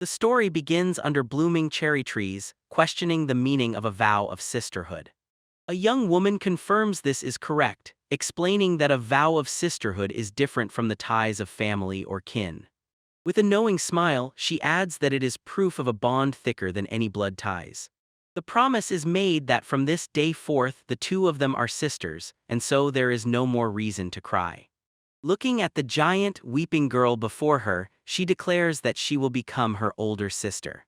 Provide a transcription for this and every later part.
The story begins under blooming cherry trees, questioning the meaning of a vow of sisterhood. A young woman confirms this is correct, explaining that a vow of sisterhood is different from the ties of family or kin. With a knowing smile, she adds that it is proof of a bond thicker than any blood ties. The promise is made that from this day forth the two of them are sisters, and so there is no more reason to cry. Looking at the giant, weeping girl before her, she declares that she will become her older sister.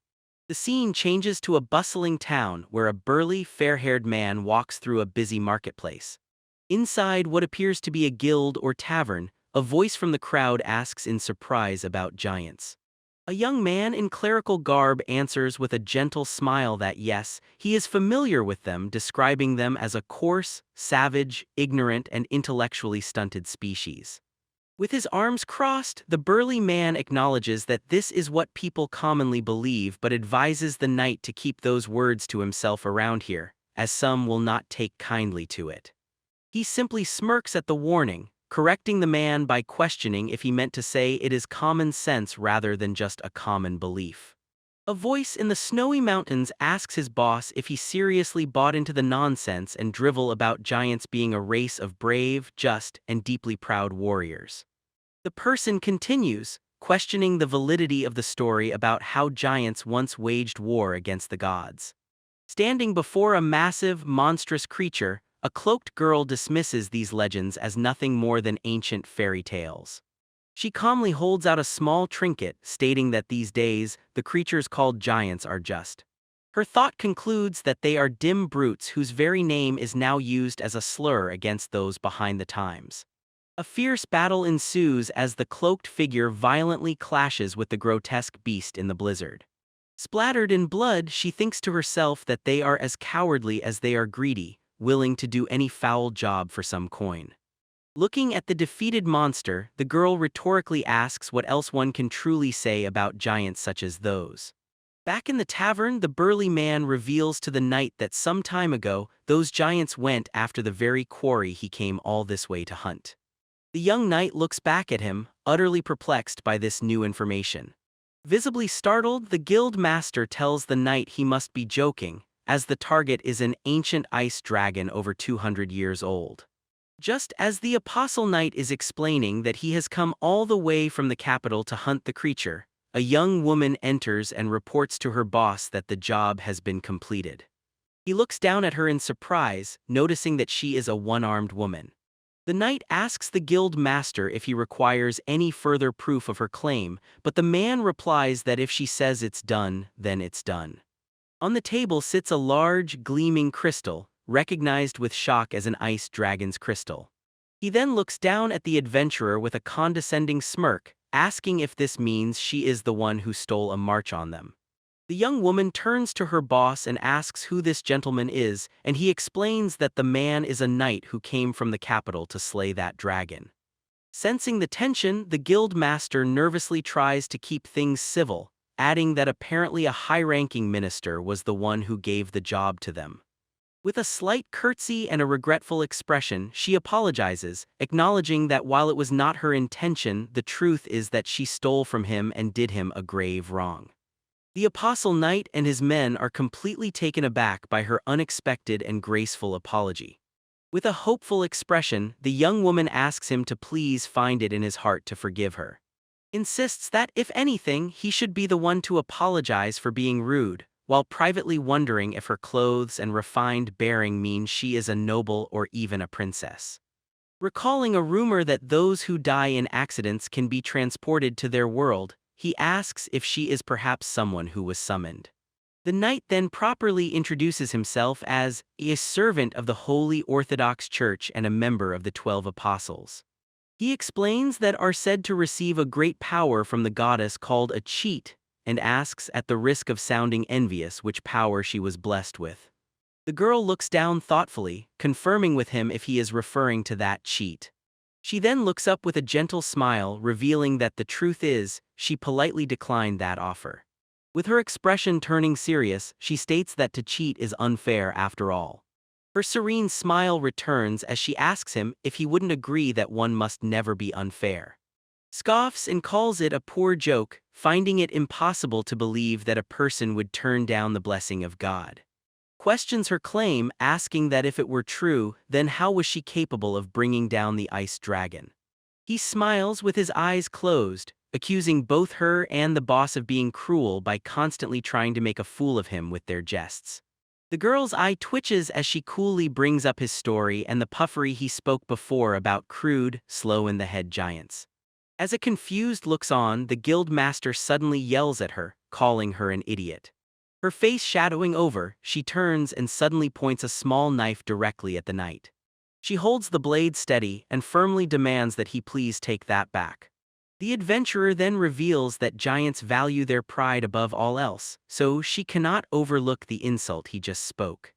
The scene changes to a bustling town where a burly, fair-haired man walks through a busy marketplace. Inside what appears to be a guild or tavern, a voice from the crowd asks in surprise about giants. A young man in clerical garb answers with a gentle smile that yes, he is familiar with them, describing them as a coarse, savage, ignorant, and intellectually stunted species. With his arms crossed, the burly man acknowledges that this is what people commonly believe but advises the knight to keep those words to himself around here, as some will not take kindly to it. He simply smirks at the warning, correcting the man by questioning if he meant to say it is common sense rather than just a common belief. A voice in the snowy mountains asks his boss if he seriously bought into the nonsense and drivel about giants being a race of brave, just, and deeply proud warriors. The person continues, questioning the validity of the story about how giants once waged war against the gods. Standing before a massive, monstrous creature, a cloaked girl dismisses these legends as nothing more than ancient fairy tales. She calmly holds out a small trinket, stating that these days, the creatures called giants are just. Her thought concludes that they are dim brutes whose very name is now used as a slur against those behind the times. A fierce battle ensues as the cloaked figure violently clashes with the grotesque beast in the blizzard. Splattered in blood, she thinks to herself that they are as cowardly as they are greedy, willing to do any foul job for some coin. Looking at the defeated monster, the girl rhetorically asks what else one can truly say about giants such as those. Back in the tavern, the burly man reveals to the knight that some time ago, those giants went after the very quarry he came all this way to hunt. The young knight looks back at him, utterly perplexed by this new information. Visibly startled, the guild master tells the knight he must be joking, as the target is an ancient ice dragon over 200 years old. Just as the apostle knight is explaining that he has come all the way from the capital to hunt the creature, a young woman enters and reports to her boss that the job has been completed. He looks down at her in surprise, noticing that she is a one-armed woman. The knight asks the guild master if he requires any further proof of her claim, but the man replies that if she says it's done, then it's done. On the table sits a large, gleaming crystal, recognized with shock as an ice dragon's crystal. He then looks down at the adventurer with a condescending smirk, asking if this means she is the one who stole a march on them. The young woman turns to her boss and asks who this gentleman is, and he explains that the man is a knight who came from the capital to slay that dragon. Sensing the tension, the guild master nervously tries to keep things civil, adding that apparently a high-ranking minister was the one who gave the job to them. With a slight curtsy and a regretful expression, she apologizes, acknowledging that while it was not her intention, the truth is that she stole from him and did him a grave wrong. The apostle knight and his men are completely taken aback by her unexpected and graceful apology. With a hopeful expression, the young woman asks him to please find it in his heart to forgive her. Insists that, if anything, he should be the one to apologize for being rude, while privately wondering if her clothes and refined bearing mean she is a noble or even a princess. Recalling a rumor that those who die in accidents can be transported to their world, he asks if she is perhaps someone who was summoned. The knight then properly introduces himself as a servant of the Holy Orthodox Church and a member of the 12 Apostles. He explains that are said to receive a great power from the goddess called a cheat, and asks, at the risk of sounding envious, which power she was blessed with. The girl looks down thoughtfully, confirming with him if he is referring to that cheat. She then looks up with a gentle smile, revealing that the truth is, she politely declined that offer. With her expression turning serious, she states that to cheat is unfair after all. Her serene smile returns as she asks him if he wouldn't agree that one must never be unfair. Scoffs and calls it a poor joke, finding it impossible to believe that a person would turn down the blessing of God. Questions her claim, asking that if it were true, then how was she capable of bringing down the ice dragon? He smiles with his eyes closed, accusing both her and the boss of being cruel by constantly trying to make a fool of him with their jests. The girl's eye twitches as she coolly brings up his story and the puffery he spoke before about crude, slow-in-the-head giants. As a confused looks on, the guild master suddenly yells at her, calling her an idiot. Her face shadowing over, she turns and suddenly points a small knife directly at the knight. She holds the blade steady and firmly demands that he please take that back. The adventurer then reveals that giants value their pride above all else, so she cannot overlook the insult he just spoke.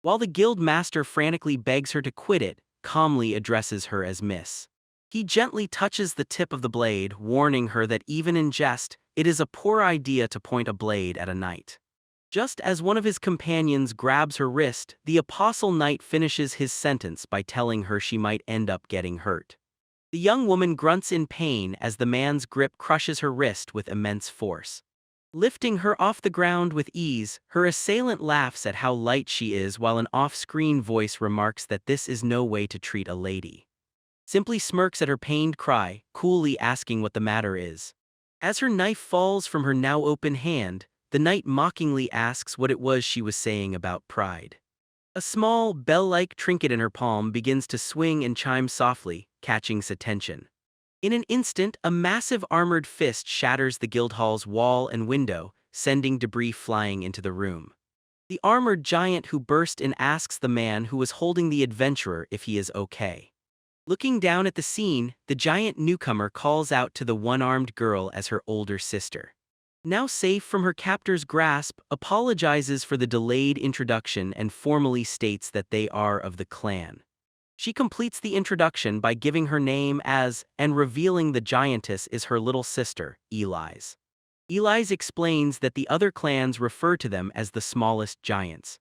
While the guild master frantically begs her to quit it, calmly addresses her as Miss. He gently touches the tip of the blade, warning her that even in jest, it is a poor idea to point a blade at a knight. Just as one of his companions grabs her wrist, the apostle knight finishes his sentence by telling her she might end up getting hurt. The young woman grunts in pain as the man's grip crushes her wrist with immense force. Lifting her off the ground with ease, her assailant laughs at how light she is while an off-screen voice remarks that this is no way to treat a lady. Simply smirks at her pained cry, coolly asking what the matter is. As her knife falls from her now open hand, the knight mockingly asks what it was she was saying about pride. A small, bell-like trinket in her palm begins to swing and chime softly, catching his attention. In an instant, a massive armored fist shatters the guildhall's wall and window, sending debris flying into the room. The armored giant who burst in asks the man who was holding the adventurer if he is okay. Looking down at the scene, the giant newcomer calls out to the one-armed girl as her older sister. Now safe from her captor's grasp, apologizes for the delayed introduction and formally states that they are of the clan. She completes the introduction by giving her name as, and revealing the giantess is her little sister, Elise. Elise explains that the other clans refer to them as the smallest giants.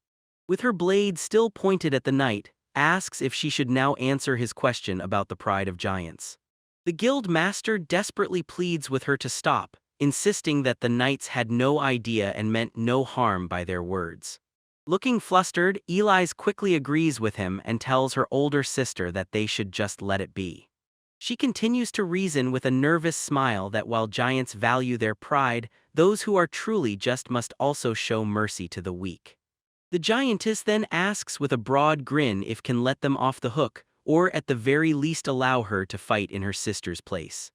With her blade still pointed at the knight, asks if she should now answer his question about the pride of giants. The guild master desperately pleads with her to stop, insisting that the knights had no idea and meant no harm by their words. Looking flustered, Elise quickly agrees with him and tells her older sister that they should just let it be. She continues to reason with a nervous smile that while giants value their pride, those who are truly just must also show mercy to the weak. The giantess then asks with a broad grin if can let them off the hook, or at the very least allow her to fight in her sister's place.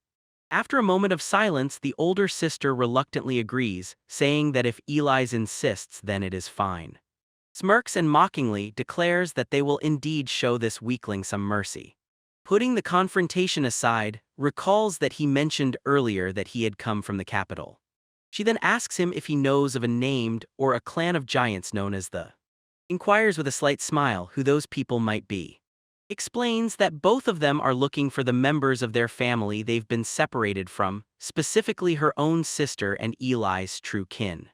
After a moment of silence, the older sister reluctantly agrees, saying that if Elise insists, then it is fine. Smirks and mockingly declares that they will indeed show this weakling some mercy. Putting the confrontation aside, recalls that he mentioned earlier that he had come from the capital. She then asks him if he knows of a named or a clan of giants known as the. Inquires with a slight smile who those people might be. Explains that both of them are looking for the members of their family they've been separated from, specifically her own sister and Eli's true kin.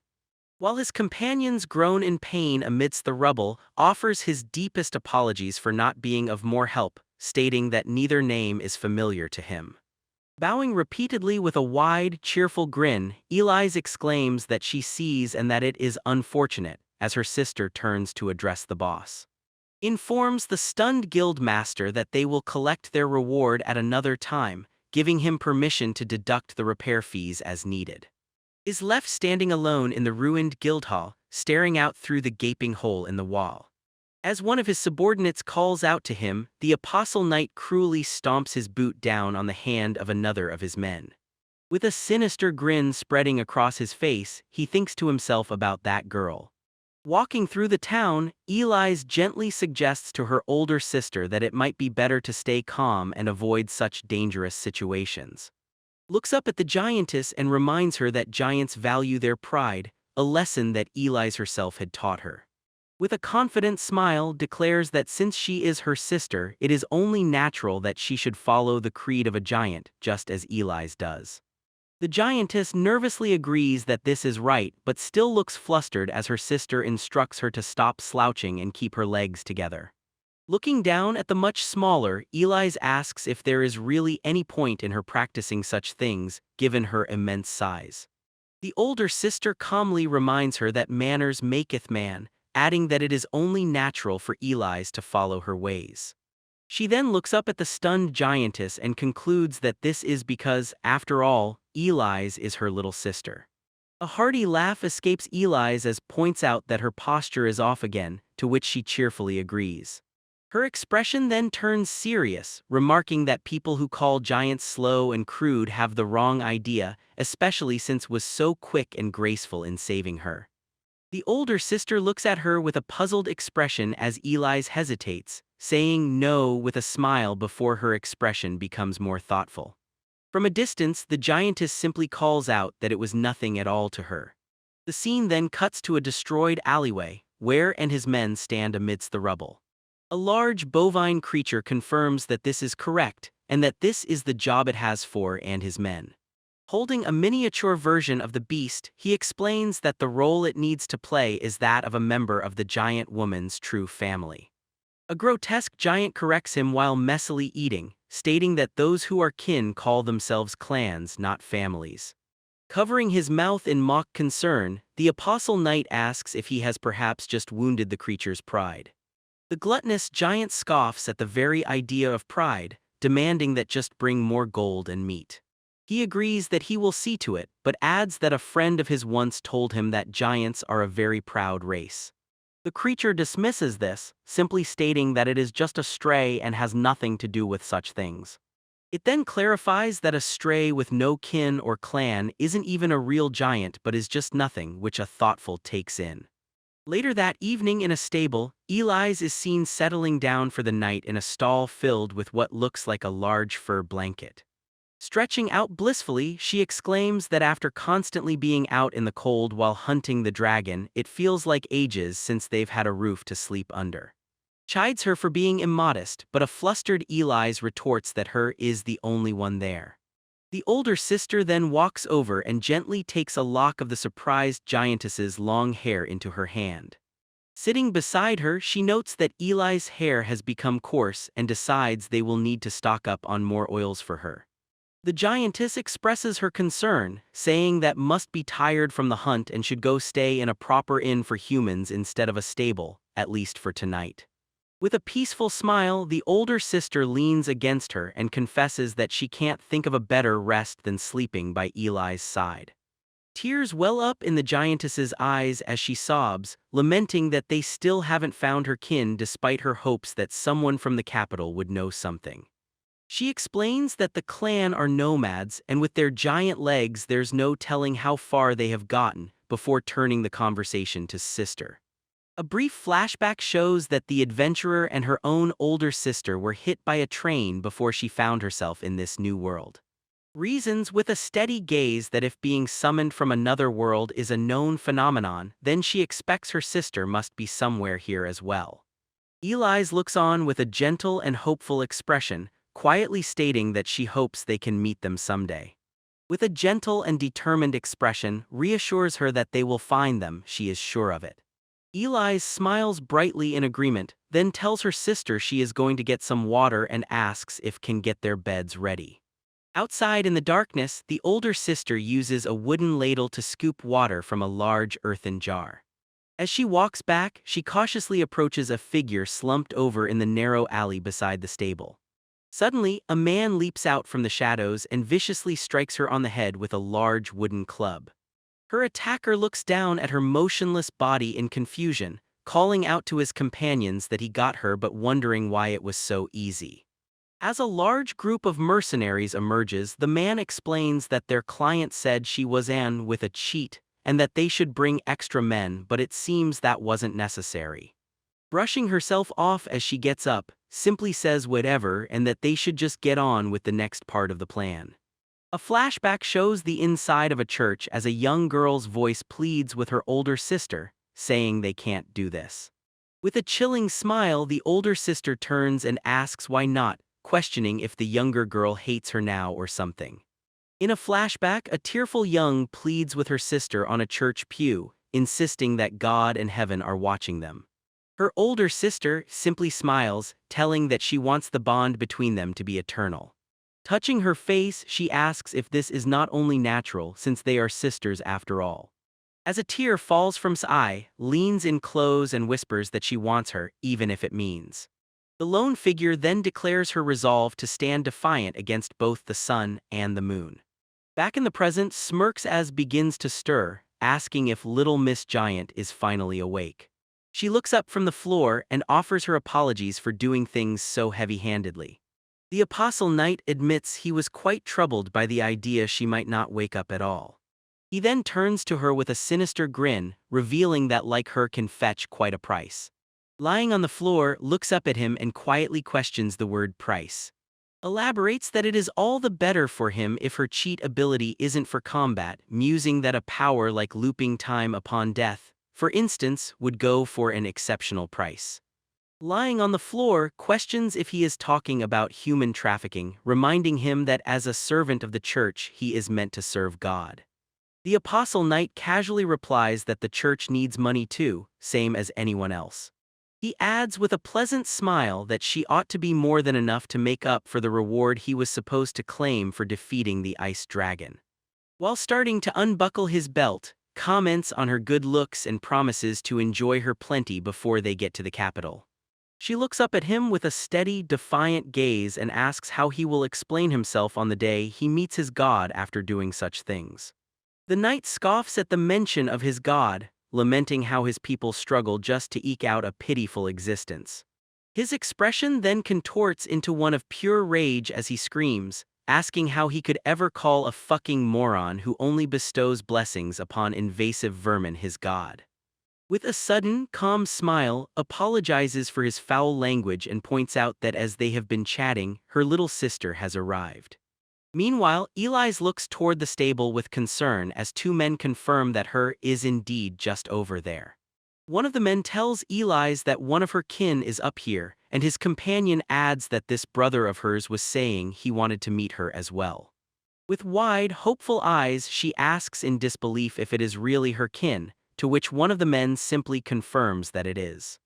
While his companions groan in pain amidst the rubble, offers his deepest apologies for not being of more help, stating that neither name is familiar to him. Bowing repeatedly with a wide, cheerful grin, Elise exclaims that she sees and that it is unfortunate, as her sister turns to address the boss. Informs the stunned guild master that they will collect their reward at another time, giving him permission to deduct the repair fees as needed. Is left standing alone in the ruined guild hall, staring out through the gaping hole in the wall. As one of his subordinates calls out to him, the apostle knight cruelly stomps his boot down on the hand of another of his men. With a sinister grin spreading across his face, he thinks to himself about that girl. Walking through the town, Elise gently suggests to her older sister that it might be better to stay calm and avoid such dangerous situations. Looks up at the giantess and reminds her that giants value their pride, a lesson that Elise herself had taught her. With a confident smile, declares that since she is her sister, it is only natural that she should follow the creed of a giant, just as Elise does. The giantess nervously agrees that this is right, but still looks flustered as her sister instructs her to stop slouching and keep her legs together. Looking down at the much smaller, Eli's asks if there is really any point in her practicing such things, given her immense size. The older sister calmly reminds her that manners maketh man, adding that it is only natural for Eli's to follow her ways. She then looks up at the stunned giantess and concludes that this is because, after all, Eli's is her little sister. A hearty laugh escapes Eli's as points out that her posture is off again, to which she cheerfully agrees. Her expression then turns serious, remarking that people who call giants slow and crude have the wrong idea, especially since was so quick and graceful in saving her. The older sister looks at her with a puzzled expression as Eli's hesitates, saying no with a smile before her expression becomes more thoughtful. From a distance, the giantess simply calls out that it was nothing at all to her. The scene then cuts to a destroyed alleyway, where and his men stand amidst the rubble. A large bovine creature confirms that this is correct, and that this is the job it has for and his men. Holding a miniature version of the beast, he explains that the role it needs to play is that of a member of the giant woman's true family. A grotesque giant corrects him while messily eating, stating that those who are kin call themselves clans, not families. Covering his mouth in mock concern, the apostle knight asks if he has perhaps just wounded the creature's pride. The gluttonous giant scoffs at the very idea of pride, demanding that just bring more gold and meat. He agrees that he will see to it, but adds that a friend of his once told him that giants are a very proud race. The creature dismisses this, simply stating that it is just a stray and has nothing to do with such things. It then clarifies that a stray with no kin or clan isn't even a real giant but is just nothing, which a thoughtful takes in. Later that evening in a stable, Eli's is seen settling down for the night in a stall filled with what looks like a large fur blanket. Stretching out blissfully, she exclaims that after constantly being out in the cold while hunting the dragon, it feels like ages since they've had a roof to sleep under. Chides her for being immodest, but a flustered Eli's retorts that her is the only one there. The older sister then walks over and gently takes a lock of the surprised giantess's long hair into her hand. Sitting beside her, she notes that Eli's hair has become coarse and decides they will need to stock up on more oils for her. The giantess expresses her concern, saying that must be tired from the hunt and should go stay in a proper inn for humans instead of a stable, at least for tonight. With a peaceful smile, the older sister leans against her and confesses that she can't think of a better rest than sleeping by Eli's side. Tears well up in the giantess's eyes as she sobs, lamenting that they still haven't found her kin despite her hopes that someone from the capital would know something. She explains that the clan are nomads and with their giant legs there's no telling how far they have gotten, before turning the conversation to sister. A brief flashback shows that the adventurer and her own older sister were hit by a train before she found herself in this new world. Reasons with a steady gaze that if being summoned from another world is a known phenomenon, then she expects her sister must be somewhere here as well. Eli's looks on with a gentle and hopeful expression, quietly stating that she hopes they can meet them someday. With a gentle and determined expression, reassures her that they will find them, she is sure of it. Eli's smiles brightly in agreement, then tells her sister she is going to get some water and asks if can get their beds ready. Outside in the darkness, the older sister uses a wooden ladle to scoop water from a large earthen jar. As she walks back, she cautiously approaches a figure slumped over in the narrow alley beside the stable. Suddenly, a man leaps out from the shadows and viciously strikes her on the head with a large wooden club. Her attacker looks down at her motionless body in confusion, calling out to his companions that he got her but wondering why it was so easy. As a large group of mercenaries emerges, the man explains that their client said she was an with a cheat and that they should bring extra men, but it seems that wasn't necessary. Brushing herself off as she gets up, simply says whatever and that they should just get on with the next part of the plan. A flashback shows the inside of a church as a young girl's voice pleads with her older sister, saying they can't do this. With a chilling smile, the older sister turns and asks why not, questioning if the younger girl hates her now or something. In a flashback, a tearful young pleads with her sister on a church pew, insisting that God and heaven are watching them. Her older sister simply smiles, telling that she wants the bond between them to be eternal. Touching her face, she asks if this is not only natural since they are sisters after all. As a tear falls from Sai, leans in close and whispers that she wants her, even if it means. The lone figure then declares her resolve to stand defiant against both the sun and the moon. Back in the present, smirks as begins to stir, asking if little Miss Giant is finally awake. She looks up from the floor and offers her apologies for doing things so heavy-handedly. The Apostle Knight admits he was quite troubled by the idea she might not wake up at all. He then turns to her with a sinister grin, revealing that like her can fetch quite a price. Lying on the floor, looks up at him and quietly questions the word price. Elaborates that it is all the better for him if her cheat ability isn't for combat, musing that a power like looping time upon death, for instance, would go for an exceptional price. Lying on the floor, questions if he is talking about human trafficking, reminding him that as a servant of the church he is meant to serve God. The Apostle Knight casually replies that the church needs money too, same as anyone else. He adds with a pleasant smile that she ought to be more than enough to make up for the reward he was supposed to claim for defeating the ice dragon. While starting to unbuckle his belt, comments on her good looks and promises to enjoy her plenty before they get to the capital. She looks up at him with a steady, defiant gaze and asks how he will explain himself on the day he meets his god after doing such things. The knight scoffs at the mention of his god, lamenting how his people struggle just to eke out a pitiful existence. His expression then contorts into one of pure rage as he screams, asking how he could ever call a fucking moron who only bestows blessings upon invasive vermin his god. With a sudden, calm smile, apologizes for his foul language and points out that as they have been chatting, her little sister has arrived. Meanwhile, Eli's looks toward the stable with concern as two men confirm that her is indeed just over there. One of the men tells Eli's that one of her kin is up here, and his companion adds that this brother of hers was saying he wanted to meet her as well. With wide, hopeful eyes, she asks in disbelief if it is really her kin, to which one of the men simply confirms that it is.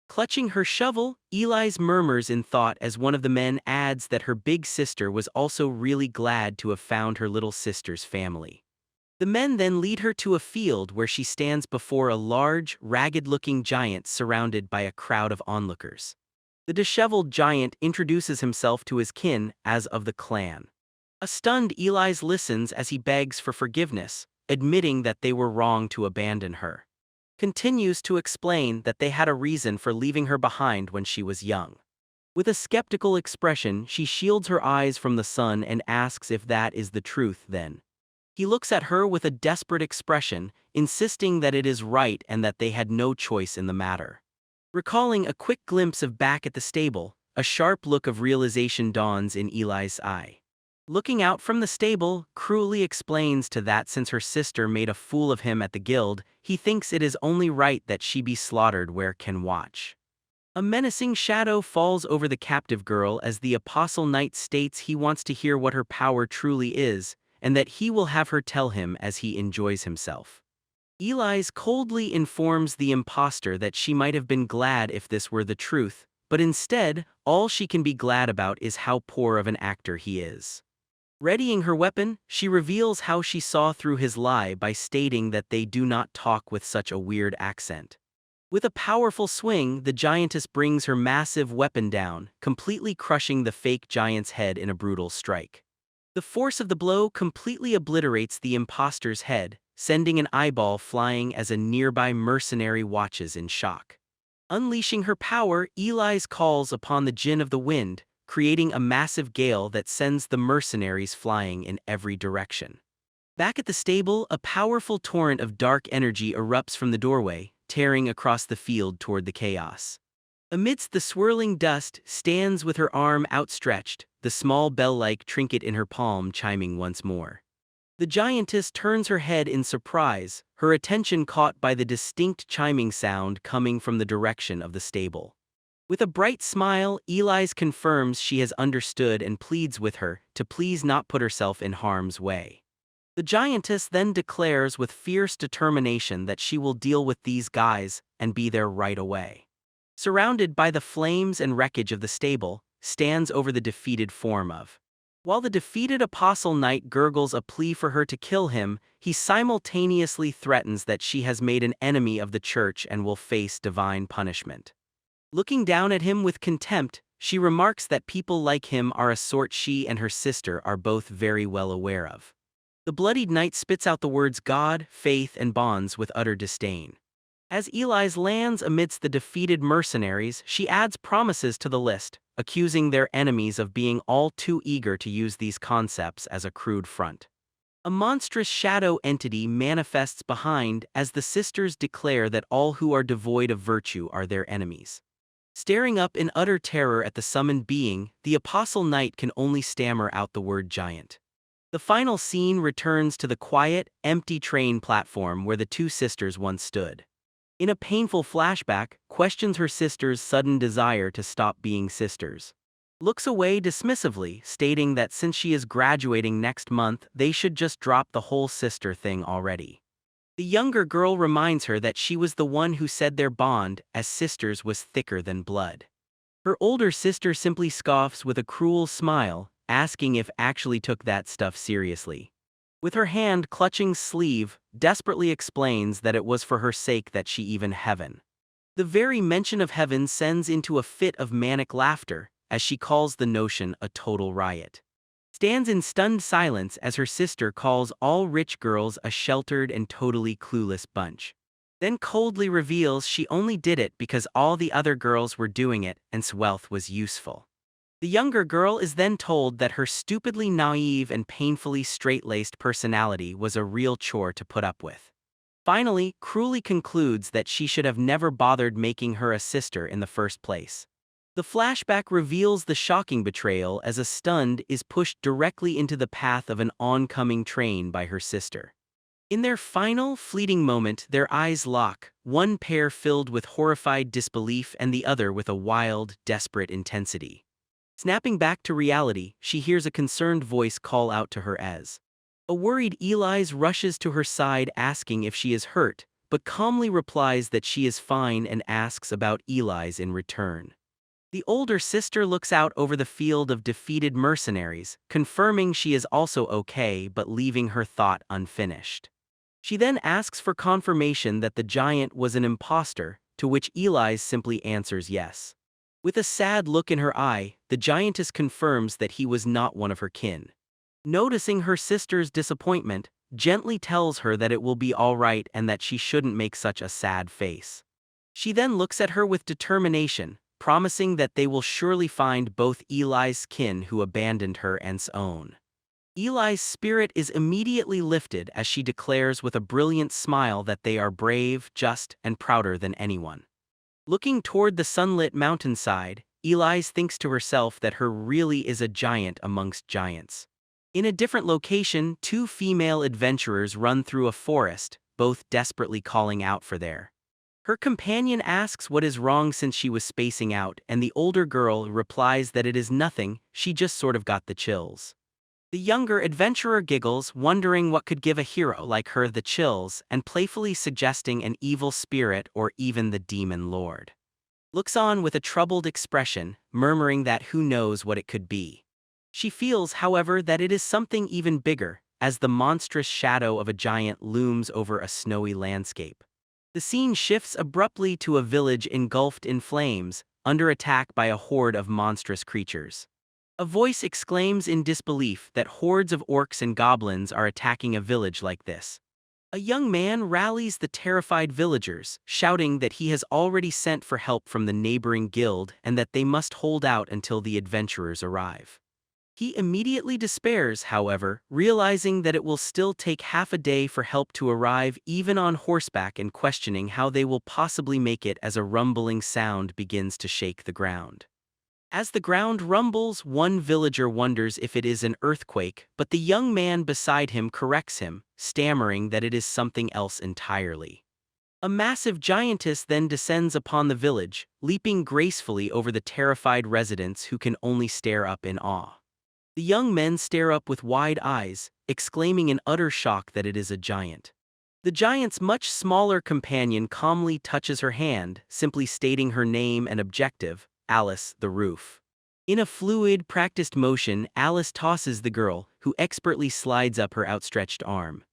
Clutching her shovel, Eli's murmurs in thought as one of the men adds that her big sister was also really glad to have found her little sister's family. The men then lead her to a field where she stands before a large, ragged-looking giant surrounded by a crowd of onlookers. The disheveled giant introduces himself to his kin as of the clan. A stunned Eli's listens as he begs for forgiveness, admitting that they were wrong to abandon her. Continues to explain that they had a reason for leaving her behind when she was young. With a skeptical expression, she shields her eyes from the sun and asks if that is the truth then. He looks at her with a desperate expression, insisting that it is right and that they had no choice in the matter. Recalling a quick glimpse of back at the stable, a sharp look of realization dawns in Eli's eye. Looking out from the stable, cruelly explains to that since her sister made a fool of him at the guild, he thinks it is only right that she be slaughtered where can watch. A menacing shadow falls over the captive girl as the Apostle Knight states he wants to hear what her power truly is, and that he will have her tell him as he enjoys himself. Eli's coldly informs the impostor that she might have been glad if this were the truth, but instead, all she can be glad about is how poor of an actor he is. Readying her weapon, she reveals how she saw through his lie by stating that they do not talk with such a weird accent. With a powerful swing, the giantess brings her massive weapon down, completely crushing the fake giant's head in a brutal strike. The force of the blow completely obliterates the impostor's head, sending an eyeball flying as a nearby mercenary watches in shock. Unleashing her power, Eli's calls upon the Djinn of the Wind, creating a massive gale that sends the mercenaries flying in every direction. Back at the stable, a powerful torrent of dark energy erupts from the doorway, tearing across the field toward the chaos. Amidst the swirling dust, stands with her arm outstretched, the small bell-like trinket in her palm chiming once more. The giantess turns her head in surprise, her attention caught by the distinct chiming sound coming from the direction of the stable. With a bright smile, Eli's confirms she has understood and pleads with her to please not put herself in harm's way. The giantess then declares with fierce determination that she will deal with these guys and be there right away. surrounded by the flames and wreckage of the stable, stands over the defeated form of. While the defeated apostle knight gurgles a plea for her to kill him, he simultaneously threatens that she has made an enemy of the church and will face divine punishment. Looking down at him with contempt, she remarks that people like him are a sort she and her sister are both very well aware of. The bloodied knight spits out the words God, faith, and bonds with utter disdain. As Eli's lands amidst the defeated mercenaries, she adds promises to the list, accusing their enemies of being all too eager to use these concepts as a crude front. A monstrous shadow entity manifests behind as the sisters declare that all who are devoid of virtue are their enemies. Staring up in utter terror at the summoned being, the apostle knight can only stammer out the word giant. The final scene returns to the quiet, empty train platform where the two sisters once stood. In a painful flashback, questions her sister's sudden desire to stop being sisters. Looks away dismissively, stating that since she is graduating next month, they should just drop the whole sister thing already. The younger girl reminds her that she was the one who said their bond as sisters was thicker than blood. Her older sister simply scoffs with a cruel smile, asking if actually took that stuff seriously. With her hand clutching sleeve, desperately explains that it was for her sake that she even heaven. The very mention of heaven sends into a fit of manic laughter, as she calls the notion a total riot. Stands in stunned silence as her sister calls all rich girls a sheltered and totally clueless bunch. Then coldly reveals she only did it because all the other girls were doing it and wealth was useful. The younger girl is then told that her stupidly naive and painfully straight-laced personality was a real chore to put up with. Finally, cruelly concludes that she should have never bothered making her a sister in the first place. The flashback reveals the shocking betrayal as a stunned is pushed directly into the path of an oncoming train by her sister. In their final, fleeting moment, their eyes lock, one pair filled with horrified disbelief and the other with a wild, desperate intensity. Snapping back to reality, she hears a concerned voice call out to her as. A worried Elise rushes to her side asking if she is hurt, but calmly replies that she is fine and asks about Elise in return. The older sister looks out over the field of defeated mercenaries, confirming she is also okay but leaving her thought unfinished. She then asks for confirmation that the giant was an imposter, to which Elise simply answers yes. With a sad look in her eye, the giantess confirms that he was not one of her kin. Noticing her sister's disappointment, gently tells her that it will be all right and that she shouldn't make such a sad face. She then looks at her with determination, promising that they will surely find both Eli's kin who abandoned her and's own. Eli's spirit is immediately lifted as she declares with a brilliant smile that they are brave, just, and prouder than anyone. Looking toward the sunlit mountainside, Elise thinks to herself that her really is a giant amongst giants. In a different location, two female adventurers run through a forest, both desperately calling out for their. Her companion asks what is wrong since she was spacing out, and the older girl replies that it is nothing, she just sort of got the chills. The younger adventurer giggles, wondering what could give a hero like her the chills, and playfully suggesting an evil spirit or even the demon lord. Looks on with a troubled expression, murmuring that who knows what it could be. She feels, however, that it is something even bigger, as the monstrous shadow of a giant looms over a snowy landscape. The scene shifts abruptly to a village engulfed in flames, under attack by a horde of monstrous creatures. A voice exclaims in disbelief that hordes of orcs and goblins are attacking a village like this. A young man rallies the terrified villagers, shouting that he has already sent for help from the neighboring guild and that they must hold out until the adventurers arrive. He immediately despairs, however, realizing that it will still take half a day for help to arrive even on horseback and questioning how they will possibly make it as a rumbling sound begins to shake the ground. As the ground rumbles, one villager wonders if it is an earthquake, but the young man beside him corrects him, stammering that it is something else entirely. A massive giantess then descends upon the village, leaping gracefully over the terrified residents who can only stare up in awe. The young men stare up with wide eyes, exclaiming in utter shock that it is a giant. The giant's much smaller companion calmly touches her hand, simply stating her name and objective, Alice, the roof. In a fluid, practiced motion, Alice tosses the girl, who expertly slides up her outstretched arm.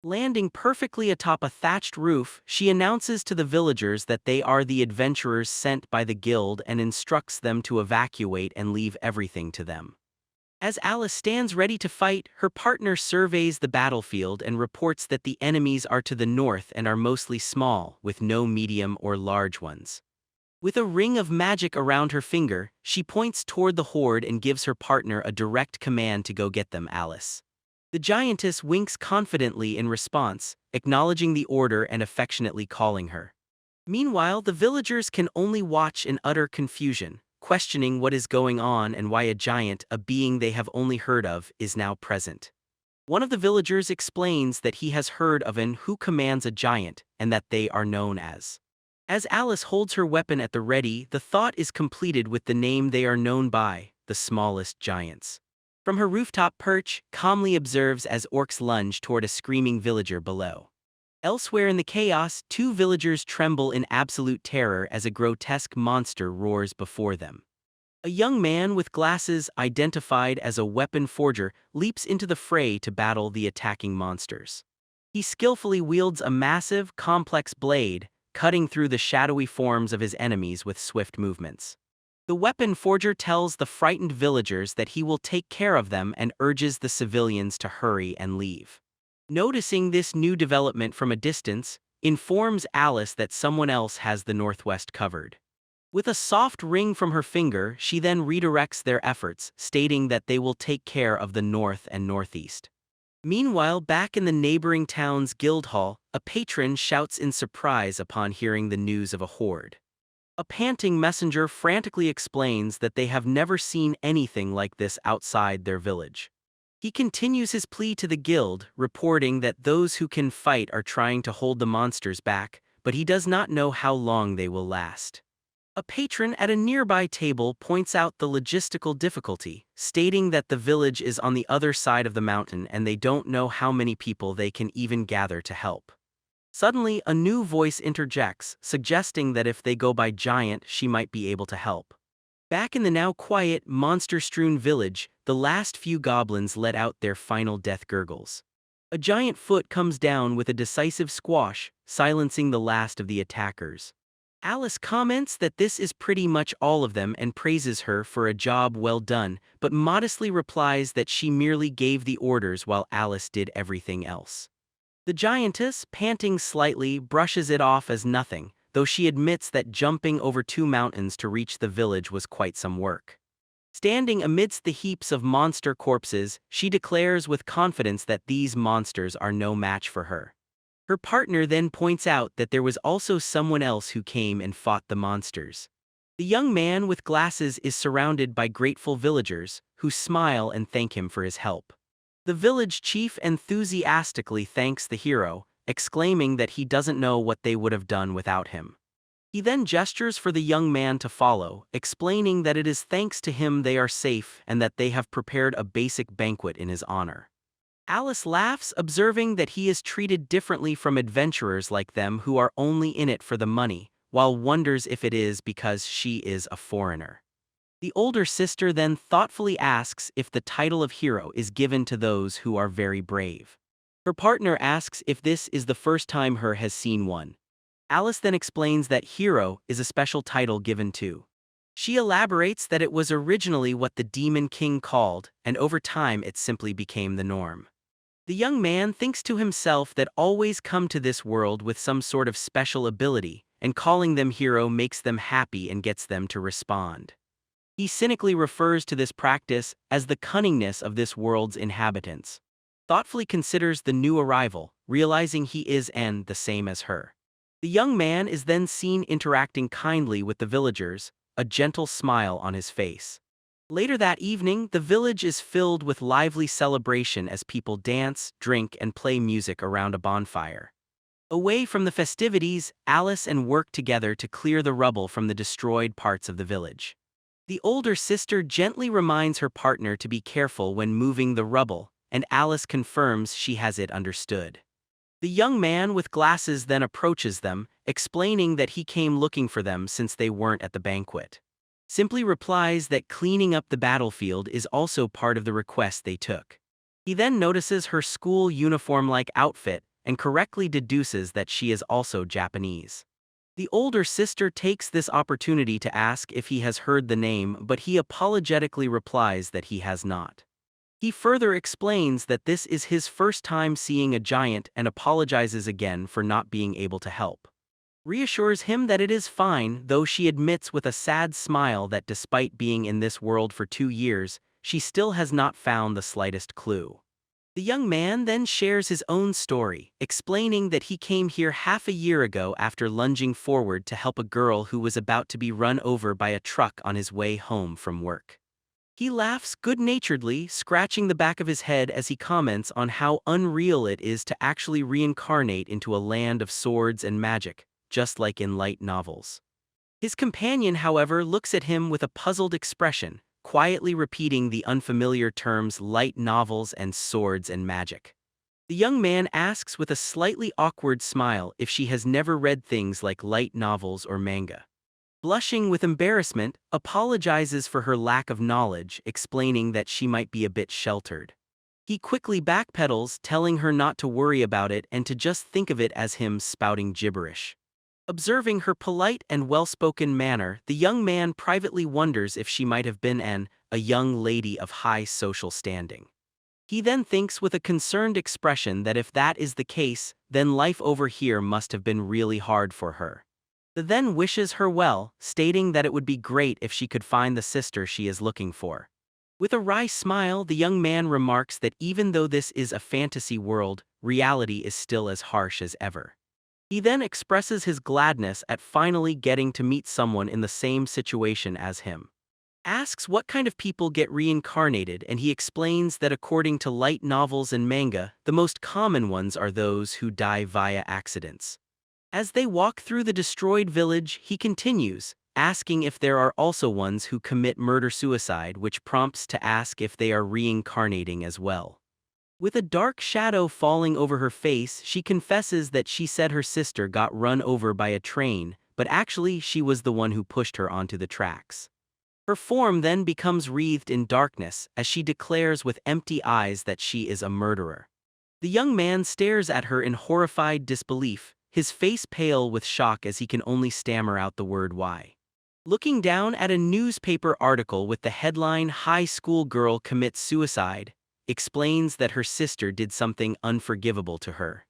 Landing perfectly atop a thatched roof, she announces to the villagers that they are the adventurers sent by the guild and instructs them to evacuate and leave everything to them. As Alice stands ready to fight, her partner surveys the battlefield and reports that the enemies are to the north and are mostly small, with no medium or large ones. With a ring of magic around her finger, she points toward the horde and gives her partner a direct command to go get them, Alice. The giantess winks confidently in response, acknowledging the order and affectionately calling her. Meanwhile, the villagers can only watch in utter confusion, questioning what is going on and why a giant, a being they have only heard of, is now present. One of the villagers explains that he has heard of an who commands a giant, and that they are known as. As Alice holds her weapon at the ready, the thought is completed with the name they are known by, the smallest giants. From her rooftop perch, calmly observes as orcs lunge toward a screaming villager below. Elsewhere in the chaos, two villagers tremble in absolute terror as a grotesque monster roars before them. A young man with glasses, identified as a weapon forger, leaps into the fray to battle the attacking monsters. He skillfully wields a massive, complex blade, cutting through the shadowy forms of his enemies with swift movements. The weapon forger tells the frightened villagers that he will take care of them and urges the civilians to hurry and leave. Noticing this new development from a distance, informs Alice that someone else has the northwest covered. With a soft ring from her finger, she then redirects their efforts, stating that they will take care of the north and northeast. Meanwhile, back in the neighboring town's guild hall, a patron shouts in surprise upon hearing the news of a horde. A panting messenger frantically explains that they have never seen anything like this outside their village. He continues his plea to the guild, reporting that those who can fight are trying to hold the monsters back, but he does not know how long they will last. A patron at a nearby table points out the logistical difficulty, stating that the village is on the other side of the mountain and they don't know how many people they can even gather to help. Suddenly, a new voice interjects, suggesting that if they go by Giant, she might be able to help. Back in the now quiet, monster-strewn village, the last few goblins let out their final death gurgles. A giant foot comes down with a decisive squash, silencing the last of the attackers. Alice comments that this is pretty much all of them and praises her for a job well done, but modestly replies that she merely gave the orders while Alice did everything else. The giantess, panting slightly, brushes it off as nothing, though she admits that jumping over 2 mountains to reach the village was quite some work. Standing amidst the heaps of monster corpses, she declares with confidence that these monsters are no match for her. Her partner then points out that there was also someone else who came and fought the monsters. The young man with glasses is surrounded by grateful villagers, who smile and thank him for his help. The village chief enthusiastically thanks the hero, exclaiming that he doesn't know what they would have done without him. He then gestures for the young man to follow, explaining that it is thanks to him they are safe and that they have prepared a basic banquet in his honor. Alice laughs, observing that he is treated differently from adventurers like them who are only in it for the money, while wonders if it is because she is a foreigner. The older sister then thoughtfully asks if the title of hero is given to those who are very brave. Her partner asks if this is the first time her has seen one. Alice then explains that hero is a special title given to. She elaborates that it was originally what the Demon King called, and over time it simply became the norm. The young man thinks to himself that always come to this world with some sort of special ability, and calling them hero makes them happy and gets them to respond. He cynically refers to this practice as the cunningness of this world's inhabitants. Thoughtfully considers the new arrival, realizing he is the same as her. The young man is then seen interacting kindly with the villagers, a gentle smile on his face. Later that evening, the village is filled with lively celebration as people dance, drink, and play music around a bonfire. Away from the festivities, Alice and work together to clear the rubble from the destroyed parts of the village. The older sister gently reminds her partner to be careful when moving the rubble, and Alice confirms she has it understood. The young man with glasses then approaches them, explaining that he came looking for them since they weren't at the banquet. Simply replies that cleaning up the battlefield is also part of the request they took. He then notices her school uniform-like outfit and correctly deduces that she is also Japanese. The older sister takes this opportunity to ask if he has heard the name, but he apologetically replies that he has not. He further explains that this is his first time seeing a giant and apologizes again for not being able to help. Reassures him that it is fine, though she admits with a sad smile that despite being in this world for 2 years, she still has not found the slightest clue. The young man then shares his own story, explaining that he came here half a year ago after lunging forward to help a girl who was about to be run over by a truck on his way home from work. He laughs good-naturedly, scratching the back of his head as he comments on how unreal it is to actually reincarnate into a land of swords and magic, just like in light novels. His companion, however, looks at him with a puzzled expression, quietly repeating the unfamiliar terms light novels and swords and magic. The young man asks with a slightly awkward smile if she has never read things like light novels or manga. Blushing with embarrassment, apologizes for her lack of knowledge, explaining that she might be a bit sheltered. He quickly backpedals, telling her not to worry about it and to just think of it as him spouting gibberish. Observing her polite and well-spoken manner, the young man privately wonders if she might have been a young lady of high social standing. He then thinks with a concerned expression that if that is the case, then life over here must have been really hard for her. The then wishes her well, stating that it would be great if she could find the sister she is looking for. With a wry smile, the young man remarks that even though this is a fantasy world, reality is still as harsh as ever. He then expresses his gladness at finally getting to meet someone in the same situation as him. Asks what kind of people get reincarnated, and he explains that according to light novels and manga, the most common ones are those who die via accidents. As they walk through the destroyed village, he continues, asking if there are also ones who commit murder-suicide, which prompts to ask if they are reincarnating as well. With a dark shadow falling over her face, she confesses that she said her sister got run over by a train, but actually she was the one who pushed her onto the tracks. Her form then becomes wreathed in darkness as she declares with empty eyes that she is a murderer. The young man stares at her in horrified disbelief, his face pale with shock as he can only stammer out the word "why." Looking down at a newspaper article with the headline "High School Girl Commits Suicide," explains that her sister did something unforgivable to her.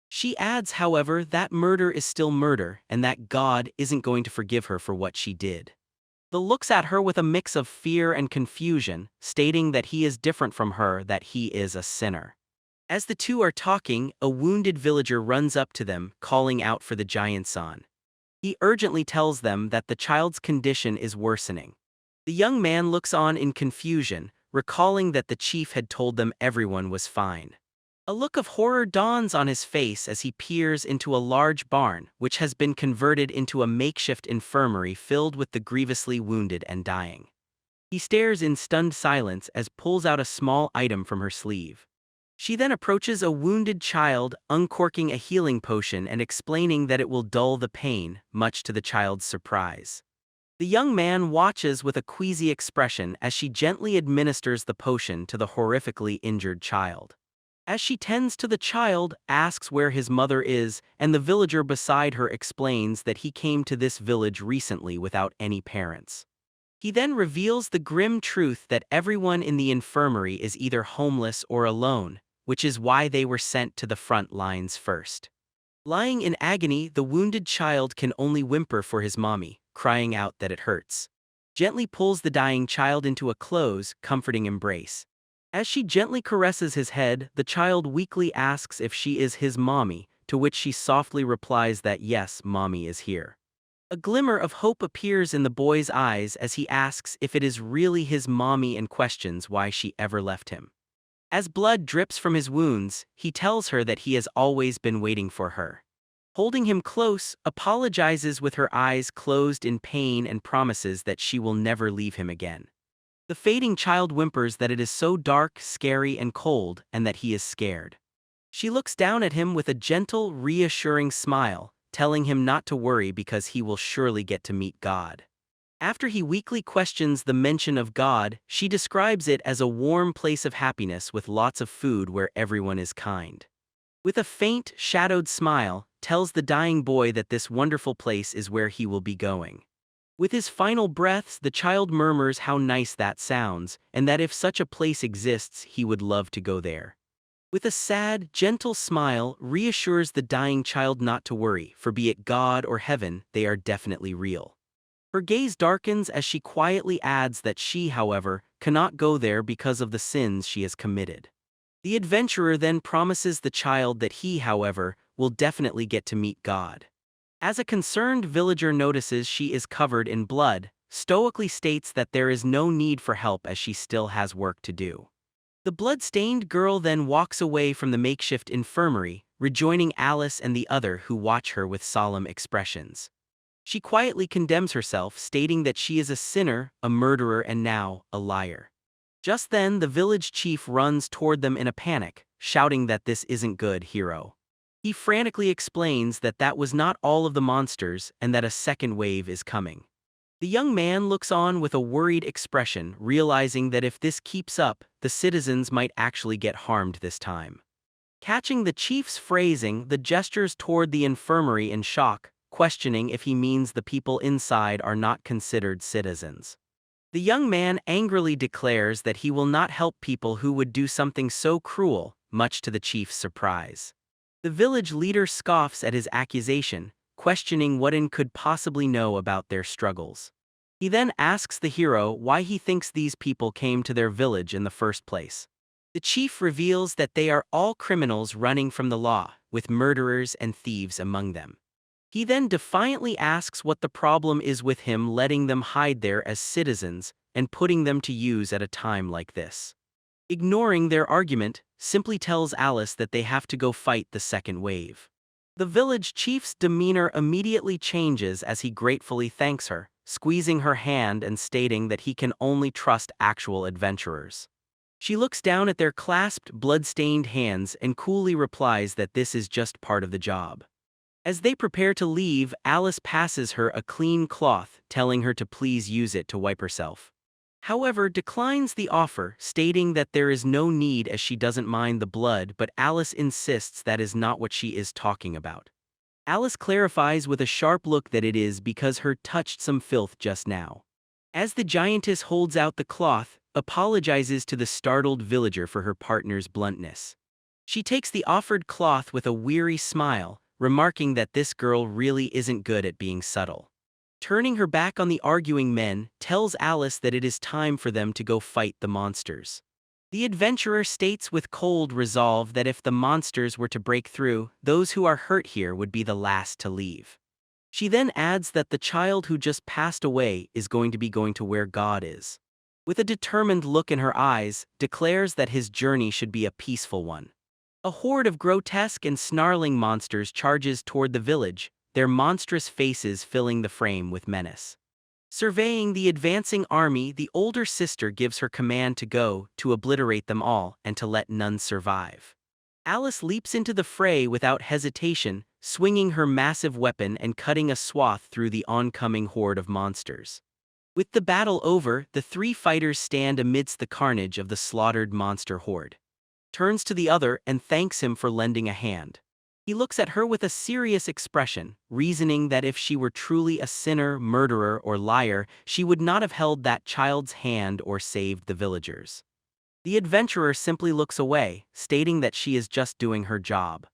She adds, however, that murder is still murder and that God isn't going to forgive her for what she did. The looks at her with a mix of fear and confusion, stating that he is different from her, that he is a sinner. As the two are talking, a wounded villager runs up to them, calling out for the giant son. He urgently tells them that the child's condition is worsening. The young man looks on in confusion, recalling that the chief had told them everyone was fine. A look of horror dawns on his face as he peers into a large barn, which has been converted into a makeshift infirmary filled with the grievously wounded and dying. He stares in stunned silence as pulls out a small item from her sleeve. She then approaches a wounded child, uncorking a healing potion and explaining that it will dull the pain, much to the child's surprise. The young man watches with a queasy expression as she gently administers the potion to the horrifically injured child. As she tends to the child, asks where his mother is, and the villager beside her explains that he came to this village recently without any parents. He then reveals the grim truth that everyone in the infirmary is either homeless or alone, which is why they were sent to the front lines first. Lying in agony, the wounded child can only whimper for his mommy, crying out that it hurts. Gently pulls the dying child into a close, comforting embrace. As she gently caresses his head, the child weakly asks if she is his mommy, to which she softly replies that yes, mommy is here. A glimmer of hope appears in the boy's eyes as he asks if it is really his mommy and questions why she ever left him. As blood drips from his wounds, he tells her that he has always been waiting for her. Holding him close, apologizes with her eyes closed in pain and promises that she will never leave him again. The fading child whimpers that it is so dark, scary, and cold, and that he is scared. She looks down at him with a gentle, reassuring smile, telling him not to worry because he will surely get to meet God. After he weakly questions the mention of God, she describes it as a warm place of happiness with lots of food where everyone is kind. With a faint, shadowed smile, tells the dying boy that this wonderful place is where he will be going. With his final breaths, the child murmurs how nice that sounds, and that if such a place exists, he would love to go there. With a sad, gentle smile, reassures the dying child not to worry, for be it God or heaven, they are definitely real. Her gaze darkens as she quietly adds that she, however, cannot go there because of the sins she has committed. The adventurer then promises the child that he, however, will definitely get to meet God. As a concerned villager notices she is covered in blood, stoically states that there is no need for help as she still has work to do. The blood-stained girl then walks away from the makeshift infirmary, rejoining Alice and the other who watch her with solemn expressions. She quietly condemns herself, stating that she is a sinner, a murderer, and now, a liar. Just then, the village chief runs toward them in a panic, shouting that this isn't good, hero. He frantically explains that that was not all of the monsters and that a second wave is coming. The young man looks on with a worried expression, realizing that if this keeps up, the citizens might actually get harmed this time. Catching the chief's phrasing, the gestures toward the infirmary in shock, questioning if he means the people inside are not considered citizens. The young man angrily declares that he will not help people who would do something so cruel, much to the chief's surprise. The village leader scoffs at his accusation, questioning what one could possibly know about their struggles. He then asks the hero why he thinks these people came to their village in the first place. The chief reveals that they are all criminals running from the law, with murderers and thieves among them. He then defiantly asks what the problem is with him letting them hide there as citizens and putting them to use at a time like this. Ignoring their argument, simply tells Alice that they have to go fight the second wave. The village chief's demeanor immediately changes as he gratefully thanks her, squeezing her hand and stating that he can only trust actual adventurers. She looks down at their clasped, blood-stained hands and coolly replies that this is just part of the job. As they prepare to leave, Alice passes her a clean cloth, telling her to please use it to wipe herself. However, declines the offer, stating that there is no need as she doesn't mind the blood, but Alice insists that is not what she is talking about. Alice clarifies with a sharp look that it is because her touched some filth just now. As the giantess holds out the cloth, apologizes to the startled villager for her partner's bluntness. She takes the offered cloth with a weary smile, remarking that this girl really isn't good at being subtle. Turning her back on the arguing men, tells Alice that it is time for them to go fight the monsters. The adventurer states with cold resolve that if the monsters were to break through, those who are hurt here would be the last to leave. She then adds that the child who just passed away is going to where God is. With a determined look in her eyes, declares that his journey should be a peaceful one. A horde of grotesque and snarling monsters charges toward the village, their monstrous faces filling the frame with menace. Surveying the advancing army, the older sister gives her command to go, to obliterate them all, and to let none survive. Alice leaps into the fray without hesitation, swinging her massive weapon and cutting a swath through the oncoming horde of monsters. With the battle over, the three fighters stand amidst the carnage of the slaughtered monster horde. Turns to the other and thanks him for lending a hand. He looks at her with a serious expression, reasoning that if she were truly a sinner, murderer, or liar, she would not have held that child's hand or saved the villagers. The adventurer simply looks away, stating that she is just doing her job.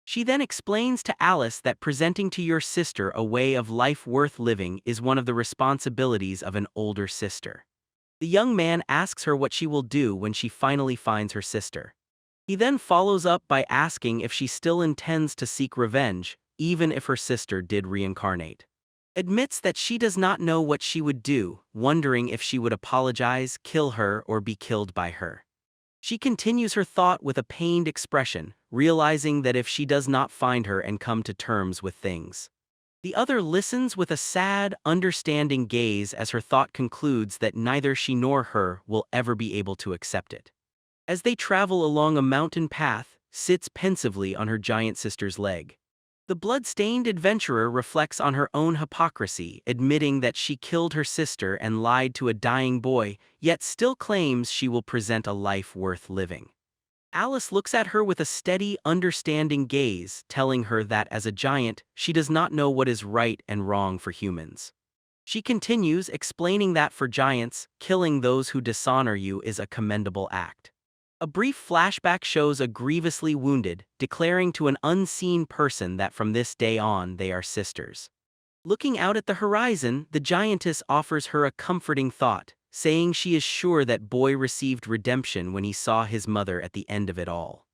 She then explains to Alice that presenting to your sister a way of life worth living is one of the responsibilities of an older sister. The young man asks her what she will do when she finally finds her sister. He then follows up by asking if she still intends to seek revenge, even if her sister did reincarnate. Admits that she does not know what she would do, wondering if she would apologize, kill her, or be killed by her. She continues her thought with a pained expression, realizing that if she does not find her and come to terms with things. The other listens with a sad, understanding gaze as her thought concludes that neither she nor her will ever be able to accept it. As they travel along a mountain path, sits pensively on her giant sister's leg. The blood-stained adventurer reflects on her own hypocrisy, admitting that she killed her sister and lied to a dying boy, yet still claims she will present a life worth living. Alice looks at her with a steady, understanding gaze, telling her that as a giant, she does not know what is right and wrong for humans. She continues, explaining that for giants, killing those who dishonor you is a commendable act. A brief flashback shows a grievously wounded, declaring to an unseen person that from this day on they are sisters. Looking out at the horizon, the giantess offers her a comforting thought, saying she is sure that boy received redemption when he saw his mother at the end of it all.